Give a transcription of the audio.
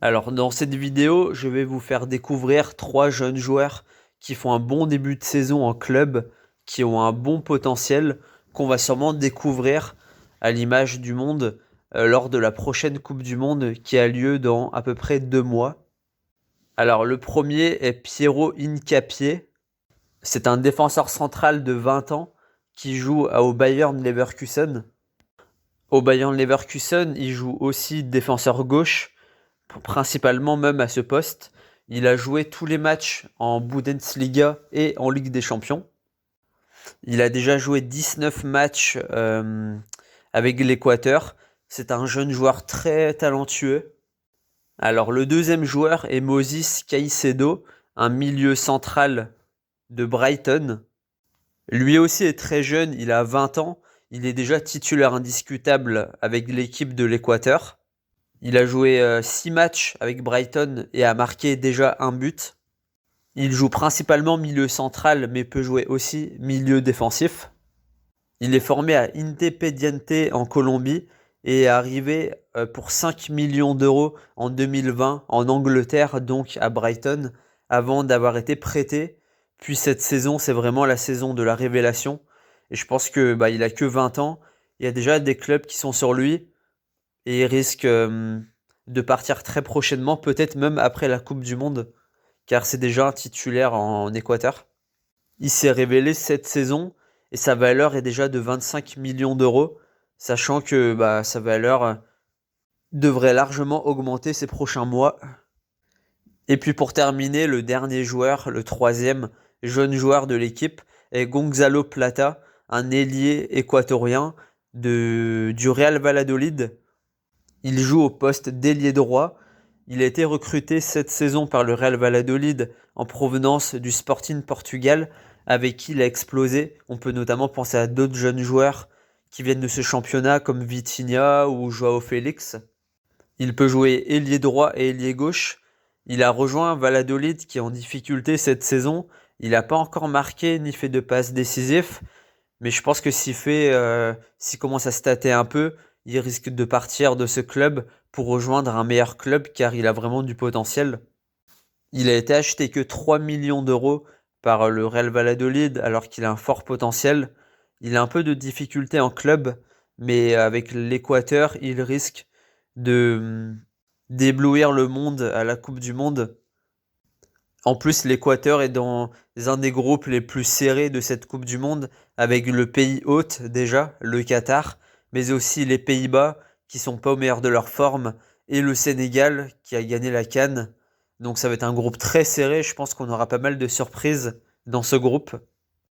Alors, dans cette vidéo, je vais vous faire découvrir trois jeunes joueurs qui font un bon début de saison en club, qui ont un bon potentiel, qu'on va sûrement découvrir à l'image du monde lors de la prochaine Coupe du Monde qui a lieu dans à peu près 2 mois. Alors, le premier est Piero Hincapié. C'est un défenseur central de 20 ans qui joue au Bayern Leverkusen. Au Bayern Leverkusen, il joue aussi défenseur gauche principalement même à ce poste. Il a joué tous les matchs en Bundesliga et en Ligue des Champions. Il a déjà joué 19 matchs avec l'Équateur. C'est un jeune joueur très talentueux. Alors le deuxième joueur est Moses Caicedo, un milieu central de Brighton. Lui aussi est très jeune, il a 20 ans. Il est déjà titulaire indiscutable avec l'équipe de l'Équateur. Il a joué 6 matchs avec Brighton et a marqué déjà un but. Il joue principalement milieu central mais peut jouer aussi milieu défensif. Il est formé à Independiente en Colombie et est arrivé pour 5 millions d'euros en 2020 en Angleterre, donc à Brighton, avant d'avoir été prêté. Puis cette saison, c'est vraiment la saison de la révélation. Et je pense que il a que 20 ans. Il y a déjà des clubs qui sont sur lui et il risque de partir très prochainement, peut-être même après la Coupe du Monde, car c'est déjà un titulaire en Équateur. Il s'est révélé cette saison et sa valeur est déjà de 25 millions d'euros, sachant que sa valeur devrait largement augmenter ces prochains mois. Et puis pour terminer, le dernier joueur, le troisième jeune joueur de l'équipe, est Gonzalo Plata, un ailier équatorien du Real Valladolid. Il joue au poste d'ailier droit. Il a été recruté cette saison par le Real Valladolid en provenance du Sporting Portugal, avec qui il a explosé. On peut notamment penser à d'autres jeunes joueurs qui viennent de ce championnat comme Vitinha ou Joao Félix. Il peut jouer ailier droit et ailier gauche. Il a rejoint Valladolid qui est en difficulté cette saison. Il n'a pas encore marqué ni fait de passes décisives, mais je pense que s'il commence à se tâter un peu, il risque de partir de ce club pour rejoindre un meilleur club car il a vraiment du potentiel. Il a été acheté que 3 millions d'euros par le Real Valladolid alors qu'il a un fort potentiel. Il a un peu de difficulté en club, mais avec l'Équateur, il risque de d'éblouir le monde à la Coupe du Monde. En plus, l'Équateur est dans un des groupes les plus serrés de cette Coupe du Monde, avec le pays hôte déjà, le Qatar, mais aussi les Pays-Bas qui sont pas au meilleur de leur forme, et le Sénégal qui a gagné la CAN. Donc ça va être un groupe très serré, je pense qu'on aura pas mal de surprises dans ce groupe.